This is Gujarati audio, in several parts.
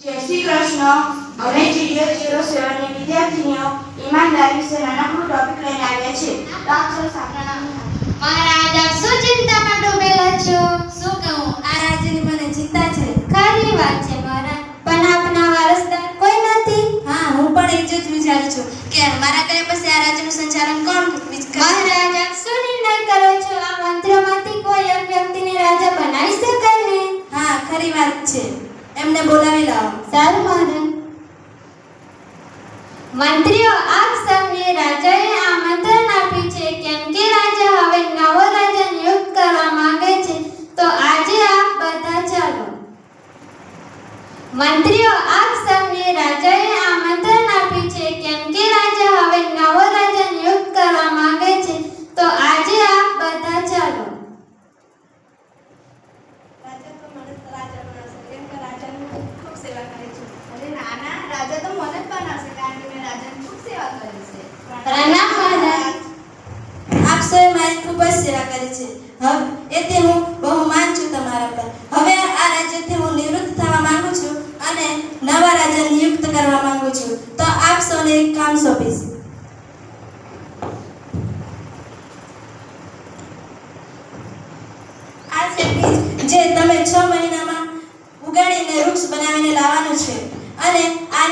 જય શ્રી કૃષ્ણ। અમે GDO07 ની વિદ્યાર્થીનીઓ ઈમાનદારી વિશે નાનકડું ટોપિક લઈને આવ્યા છે। તો આપ સૌ સાંભળવા મહારાજ, આપ શું ચિંતામાં ડૂબેલા છો? શું કહું, આ રાજ્યની મને ચિંતા છે। ખરી વાત છે મહારાજ, પણ આપના વારસદાર કોઈ નથી? હા, હું પણ એક જ વિચારું છું કે મારા ગયા પછી આ રાજ્યનું સંચાલન કોણ કરશે? મહારાજ, આપ શું નિર્ણય કરો છો? આ મંત્રીઓમાંથી કોઈ એક વ્યક્તિને રાજા બનાવી શકાય ને? હા, ખરી વાત છે, એમને બોલાવી લાવો। સારું મહારાજ। મંત્રીઓ, આપ સૌએ રાજાએ આમંત્રણ આપ્યું છે, કેમ કે રાજા હવે નવો રાજા નિયુક્ત કરવા માંગે છે, તો આજે આપ બધા ચાલો। મંત્રીઓ, આપ સૌએ રાજાએ આમંત્રણ આપ્યું છે, કેમ કે રાજા હવે નવો રાજા નિયુક્ત કરવા માંગે છે, તો આજે આપ બધા ચાલો। રાજા તો મને રાજા બનાવશે, કેમ કે રાજાની ખૂબ સેવા કરી છે। અને નાના રાજા તો મને જ બનાવશે, કારણ કે મેં રાજાની ખૂબ સેવા કરી છે। પ્રણામ મહારાજ। આપ સૌએ મારી ખૂબ જ સેવા કરી છે, હવે એથી હું બહુ માન છું તમારા પર। હવે આ રાજ્યથી હું નિવૃત્ત થવા માંગુ છું અને નવા રાજા નિયુક્ત કરવા માંગુ છું, તો આપ સૌને એક કામ સોંપીશ। આ છે બીજ, જે તમે 6 મહિનામાં ઉગાડીને વૃક્ષ બનાવીને લાવવાનું છે, અને આ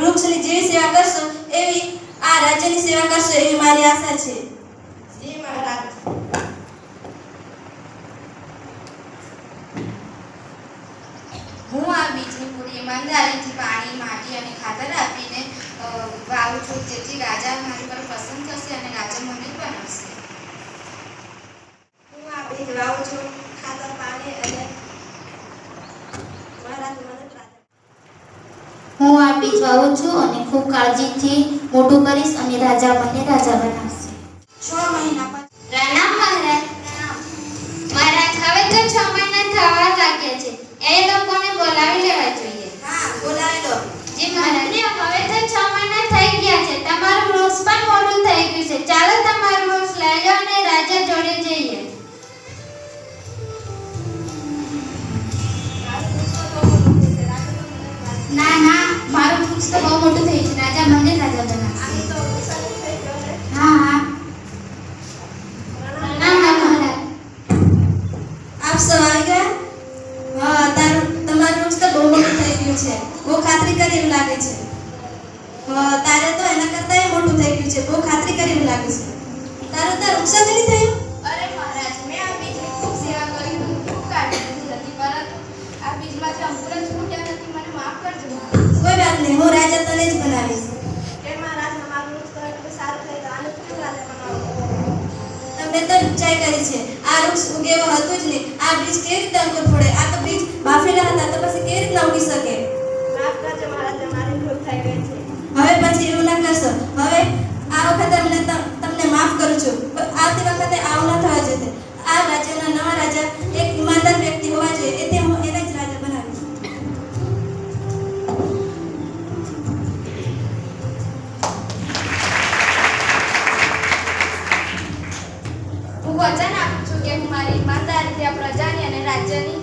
વૃક્ષની જેવી સેવા કરશો એવી આ રાજ્યની સેવા કરશો એવી મારી આશા છે। જી મહારાજ। હું આ બીજની પૂરી ઈમાનદારીથી પાણી, માટી અને ખાતર આપીને વાવું છું, જેથી રાજા મારી પર પસંદ થશે અને રાજા મને જ બનાવશે। હું આ બીજ વાવું છું, ખાતર, પાણી અને મહારાજ મને જ રાજા। હું આ બીજ વાવું છું અને ખૂબ કાળજીથી મોટું કરીશ અને રાજા મને રાજા બનાવશે। 6 મહિના પછી પ્રણામ મહારાજ। મહારાજ, હવે તો 6 મહિના થવા લાગ્યા છે, એ લોકોને બોલાવી લેવા જોઈએ। હા, બોલાવી લો। જી મહારાજ। હવે તો 6 મહિના થઈ ગયા છે, તમારું વૃક્ષ પણ મોટું થઈ ગયું છે, ચાલો તમારું વૃક્ષ લઈ લો અને રાજા જોડે જઈએ। ના ના, મારું વૃક્ષ તો બહુ મોટું થઈ છે, રાજા મને રાજા બનાવશે। તો વરસાદ થઈ ગયો ને। હા હા। પ્રણામ મહારાજ। આપ સૌ આવી ગયા? હા, તમારું વૃક્ષ તો બહુ મોટું થઈ ગયું છે, બહુ ખાતરી કરી એવું લાગે છે। તારે તો એના કરતા મોટું થઈ ગયું છે, બહુ ખાતરી કરી એવું લાગે છે। તારું તો વૃક્ષ જ નહીં થયું? અરે મહારાજ, મેં આ બીજની ખૂબ સેવા કરી હતી, ખૂબ કાળજી લીધી હતી, પરંતુ આ બીજમાંથી અંકુર જ ફૂટ્યા નથી, મને માફ કરજો મહારાજ। કોઈ વાત નહીં, હું રાજા તને જ બનાવીશ। કે મહારાજ, અમારું વૃક્ષ તો એટલું સારું થઈ ગયું, આને કેમ રાજા બનાવો? તમે તો ઊંચાઈ કરી છે, આ વૃક્ષ ઉગે એવું હતું જ નહીં, આ બીજ કેવી રીતે અંકુર ફોડે? આ તો બીજ બાફેલા હતા, તો પછી કેવી રીતના ઉગી શકે? માફ કરજો મહારાજ, મારી ભૂલ થઈ ગઈ છે। હવે પછી એવું ના કરશો। હવે આ વખતે તમને માફ કરું છું, આવતી વખતે આવું ના થવા જોઈએ। આ રાજ્યના નવા રાજા એક ઈમાનદાર વ્યક્તિ હોવા જોઈએ, એથી હું એને જ રાજા બનાવીશ। હું વચન આપું છું કે હું મારી ઈમાનદારીથી આ પ્રજાની અને રાજ્યની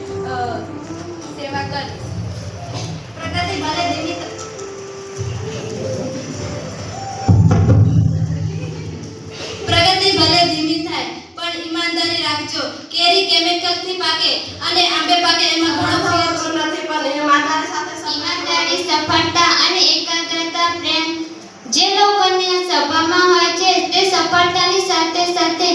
સેવા કરીશ। પ્રગતિ ભલે ધીમી થાય, પણ ઈમાનદારી રાખજો। કેરી કેમિકલથી પાકે અને આંબે પાકે, એમાં ઘણો ફેર છે। નથી, પણ ઈમાનદારી સાથે ઈમાનદારી, સફળતા અને એકાગ્રતા, પ્રેમ જે લોકોની સભામાં હોય છે, તે સફળતાની સાથે સાથે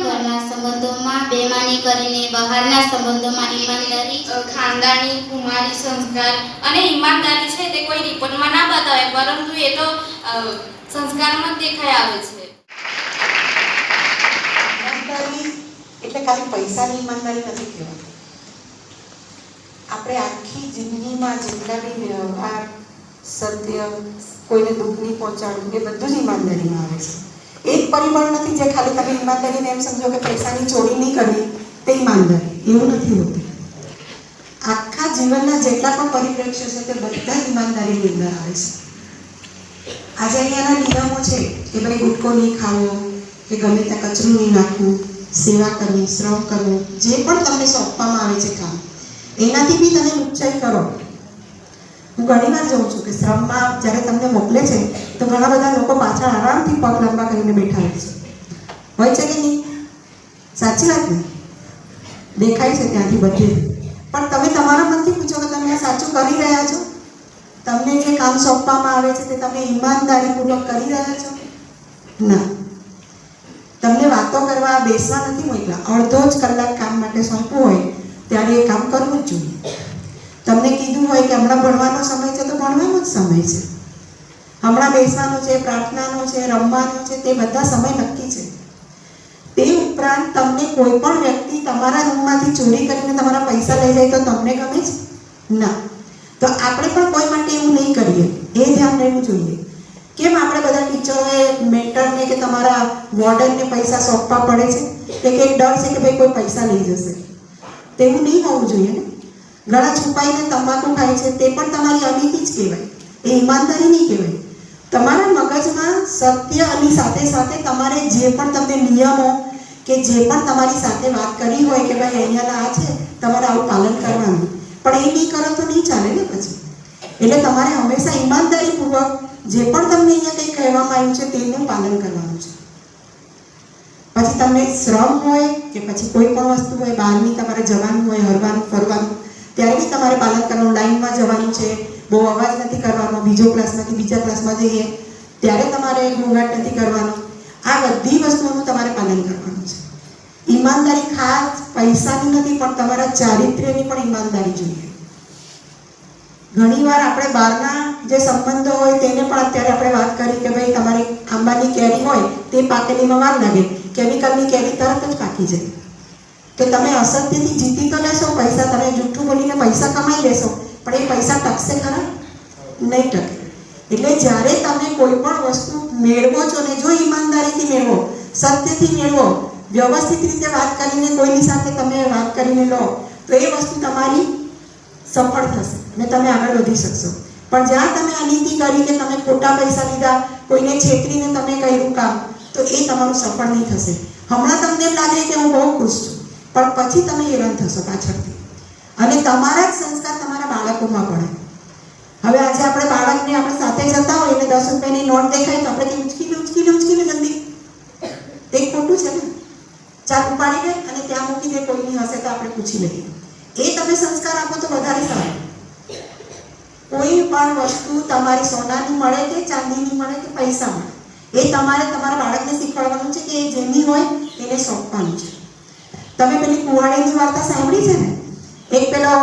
ઘરના સંબંધોમાં બેમાની કરીને બહારના સંબંધોમાં ઈમાનદારી, ખાનદાની, કુમારી સંસ્કાર અને ઈમાનદારી છે તે કોઈ રિપોર્ટમાં ના બતાવે, પરંતુ એ તો સંસ્કારમાં જ દેખાઈ આવે છે। ઈમાનદારી એટલે ખાલી પૈસાની ઈમાનદારી નથી કહેવાતી। આપણે આખી જિંદગીમાં જેટલા બી વ્યવહાર, સત્ય, કોઈને દુઃખ નહીં પહોંચાડવું, એ બધું જ ઈમાનદારીમાં આવે છે। એક પરિબળ નથી જે ખાલી તમે ઈમાનદારીને એમ સમજો કે પૈસાની ચોરી નહીં કરવી તે ઈમાનદારી, એવું નથી હોતું। આખા જીવનના જેટલા પણ પરિપ્રેક્ષ્ય છે તે બધા ઈમાનદારીની અંદર આવે છે। આજે અહીંયાના નિયમો છે કે ભાઈ ગુટકો નહીં ખાવો, કે ગમે ત્યાં કચરું નહીં નાખવું, સેવા કરવી, શ્રમ કરવું, જે પણ તમને સોંપવામાં આવે છે કામ, એનાથી બી તમે લુચ્ચાઈ કરો. હું ઘણીવાર જોઉં છું કે શ્રમમાં જ્યારે તમને મોકલે છે તો ઘણા બધા લોકો પાછળ આરામથી પગ લાંબા કરીને બેઠા હોય છે કે નહીં? સાચી વાત ને? દેખાય છે ત્યાંથી બધે. પણ તમે તમારા મનથી પૂછો કે તમે આ સાચું કરી રહ્યા છો? તમને જે કામ સોંપવામાં આવે છે તે તમે ઈમાનદારીપૂર્વક કરી રહ્યા છો? ના. તમને વાતો કરવા બેસવા નથી મોકલા. અડધો જ કલાક કામ માટે સોંપવું હોય ત્યારે એ કામ કરવું જ જોઈએ. તમને કીધું હોય કે હમણાં ભણવાનો સમય છે તો ભણવાનો જ સમય છે. હમણાં બેસવાનો છે, પ્રાર્થનાનો છે, રમવાનો છે, તે બધા સમય નક્કી છે. તે ઉપરાંત તમને કોઈ પણ વ્યક્તિ તમારા રૂમમાંથી ચોરી કરીને તમારા પૈસા લઈ જાય તો તમને ગમે છે? ના. તો આપણે પણ કોઈ માટે એવું નહીં કરીએ, એ ધ્યાન રહેવું જોઈએ. કેમ આપણે બધા ટીચરોએ મેન્ટરને કે તમારા વોર્ડનને પૈસા સોંપવા પડે છે કે ડર છે કે ભાઈ કોઈ પૈસા લઈ જશે? તેવું નહીં હોવું જોઈએ ને. ઘણા છુપાઈને તમાકુ ખાય છે તે પણ તમારી અનીતિ જ કહેવાય, એ ઈમાનદારી નહીં કહેવાય. તમારા મગજમાં સત્ય અને સાથે સાથે તમારે જે પણ તમને નિયમો કે જે પણ તમારી સાથે વાત કરી હોય કે ભાઈ અહીંયાના આ છે તમારે આવું પાલન કરવાનું, પણ એ નહીં કરો તો નહીં ચાલે ને પછી. એટલે તમારે હંમેશા ઈમાનદારીપૂર્વક જે પણ તમને અહીંયા કંઈ કહેવામાં આવ્યું છે તેનું પાલન કરવાનું છે. પછી તમને શ્રમ હોય કે પછી કોઈ પણ વસ્તુ હોય, બહારની તમારે જવાનું હોય, હરવાનું ફરવાનું, ત્યારે બી તમારે પાલન કરવાનું. લાઈનમાં જવાનું છે, બહુ અવાજ નથી કરવાનો, બીજો ક્લાસમાંથી બીજા ક્લાસમાં જઈએ ત્યારે તમારે ઘોંઘાટ નથી કરવાનો. આ બધી વસ્તુઓનું તમારે પાલન કરવાનું છે. ઈમાનદારી ખાસ પૈસાની નથી પણ તમારા ચારિત્ર્યની પણ ઈમાનદારી જોઈએ. ઘણીવાર આપણે બહારના જે સંબંધો હોય તેને પણ અત્યારે આપણે વાત કરી કે ભાઈ તમારી આંબાની કેરી હોય તે પાકેલીમાં વાર લાગે, કેમિકલની કેરી તરત જ પાકી જાય. તો તમે અસત્યથી જીતી તો લેશો પૈસા, તમે જૂઠું બોલીને પૈસા કમાઈ લેશો, પણ એ પૈસા ટકશે ખરા? નહીં ટકે. એટલે જ્યારે તમે કોઈ પણ વસ્તુ મેળવો છો ને જો ઈમાનદારીથી મેળવો, સત્યથી મેળવો, વ્યવસ્થિત રીતે વાત કરીને કોઈની સાથે તમે વાત કરીને લો તો એ વસ્તુ તમારી સફળ થશે ને તમે આગળ વધી શકશો. પણ જ્યાં તમે અનીતિ કરી કે તમે ખોટા પૈસા લીધા, કોઈને છેતરીને તમે કર્યું કામ, તો એ તમારું સફળ નહીં થશે. હમણાં તમને એમ લાગે કે હું બહુ ખુશ છું, પણ પછી તમે હેરાન થશો પાછળથી. અને તમારા જ સંસ્કાર તમારા બાળકોમાં પડે. હવે આજે આપણે બાળકને આપણે સાથે જતા હોય એટલે 10 રૂપિયાની નોટ દેખાય તો આપણે ઉચકી લે જલ્દી. તે ખોટું છે ને. ચાલ ઉપાડી લે અને ત્યાં મૂકી દે, કોઈની હશે તો આપણે પૂછી લઈએ. એ તમે સંસ્કાર આપો તો વધારે સારું. કોઈ પણ વસ્તુ તમારી સોનાની મળે કે ચાંદીની મળે કે પૈસા મળે, એ તમારે તમારા બાળકને શીખવાડવાનું છે કે એ જેની હોય એને સોંપવાનું છે. તમે પેલી કુહાડીની વાર્તા સાંભળી છે ને? એક પેલો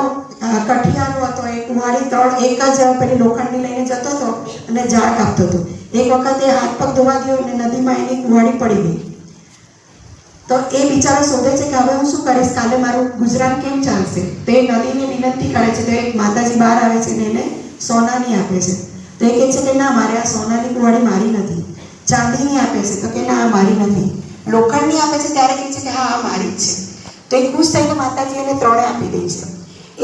કઠિયારો હતો, એ કુહાડી 3 એક જ પેલી લોખંડની લઈને જતો હતો અને ઝાડ કાપતો હતો. એક વખતે હાથ પગ ધોવા ગયો અને નદીમાં એની કુહાડી પડી ગઈ. તો એ બિચારો શોધે છે કે હવે હું શું કરીશ, કાલે મારું ગુજરાન કેમ ચાલશે? તો એ નદીને વિનંતી કરે છે. તો એક માતાજી બહાર આવે છે ને એને સોનાની આપે છે. તો એ કહે છે કે ના, મારે આ સોનાની કુહાડી મારી નથી. ચાંદીની આપે છે તો કે ના, મારી નથી. લોખંડની આપે છે ત્યારે કહે છે કે હા, આ મારી જ છે. તો એ ખુશ થઈને માતાજી એને 3 આપી દે છે.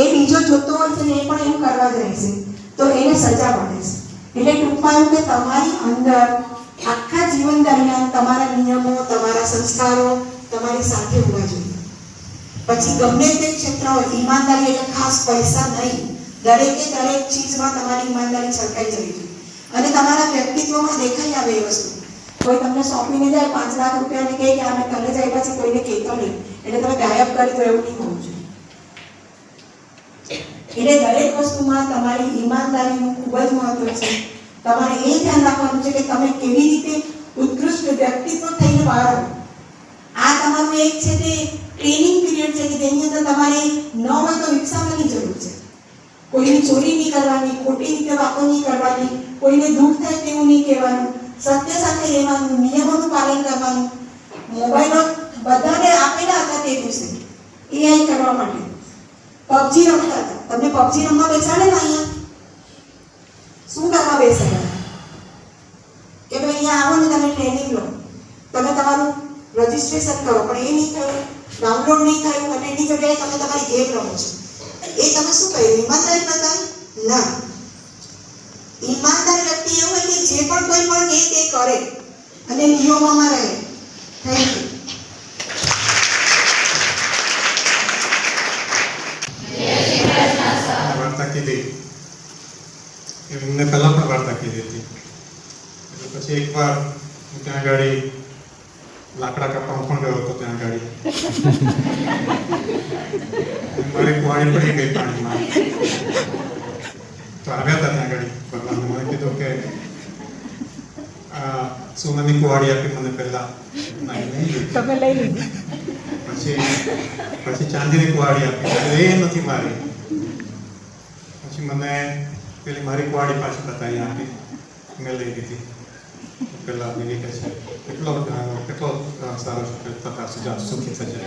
એ બીજો જોતો હોય છે ને એ પણ એવું કરવા જાય છે તો એને સજા મળે છે. એટલે ટૂંકમાં એવું કે તમારી અંદર આખા જીવન દરમિયાન તમારા નિયમો, તમારા સંસ્કારો તમારી સાથે હોવા જોઈએ. પછી ગમે તે ક્ષેત્ર હોય, ઈમાનદારી એટલે ખાસ પૈસા નહીં, દરેકે દરેક ચીજમાં તમારી ઈમાનદારી છલકાઈ જવી જોઈએ. અને તમારા વ્યક્તિત્વમાં દેખાઈ આવે એ વસ્તુ. કોઈ તમને સોંપીને જાય 5 લાખ રૂપિયાને કહે કે અમે તને જાય પછી કોઈને કહેતો નહીં એટલે તમે ગાયબ કરી દો, એવું નહીં હોવું જોઈએ. એટલે દરેક વસ્તુમાં તમારી ઈમાનદારીનું ખૂબ જ મહત્વ છે. તમારે એ ધ્યાન રાખવાનું છે કે તમે કેવી રીતે ઉત્કૃષ્ટ વ્યક્તિત્વ થઈને બહાર આવો. આ તમારું એક છે તે ટ્રેનિંગ પીરિયડ છે કે જેની અંદર તમારે ન હોય તો વિકસાવવાની જરૂર છે. કોઈની ચોરી નહીં કરવાની, ખોટી રીતે વાતો નહીં કરવાની, કોઈને દુઃખ થાય તેવું નહીં કહેવાનું, સત્ય સાથે રહેવાનું, નિયમોનું પાલન કરવાનું. મોબાઈલો બધાને આપેલા હતા તે દિવસે AI કરવા માટે. પબજી રમતા હતા. તમને પબજી રમવા બેસાડે ને અહીંયા, શું કરવા બેસાડે કે ભાઈ અહીંયા આવો ને તમે ટ્રેનિંગ લો, તમે તમારું રજીસ્ટ્રેશન કરો, પણ એ નહીં થયું, ડાઉનલોડ નહીં થયું અને એની જગ્યાએ તમે તમારી ગેમ રમો છો. એ તમે શું કહ્યું? ઈમાનદારી બતાવી? ના. ઈમાનદાર વ્યક્તિ એવું હોય કે જે પણ કોઈ પણ કહે તે કરે અને નિયમોમાં રહે. Thank you. વાર્તા કીધી એમને પહેલાં પણ વાર્તા કીધી હતી. એટલે પછી એકવાર હું ત્યાં આગળ લાકડા કાપવા પણ ગયો હતો. ત્યાં આગળ મારી કુવાડી પડી ગઈ પાણીમાં. તો આવ્યા હતા ત્યાં આગળ ભગવાને મને કીધું કે આ સોનાની કુવાડી આપી મને પહેલા તમે લઈ લીધી. પછી ચાંદીની કુવાડી આપી એ નથી મારી. પછી મને પેલી મારી કુવાડી પાછી બતાવી આપી મેં લઈ લીધી. પેલા બીજી કે છે કેટલો સારો છે, તથા સુખી થશે.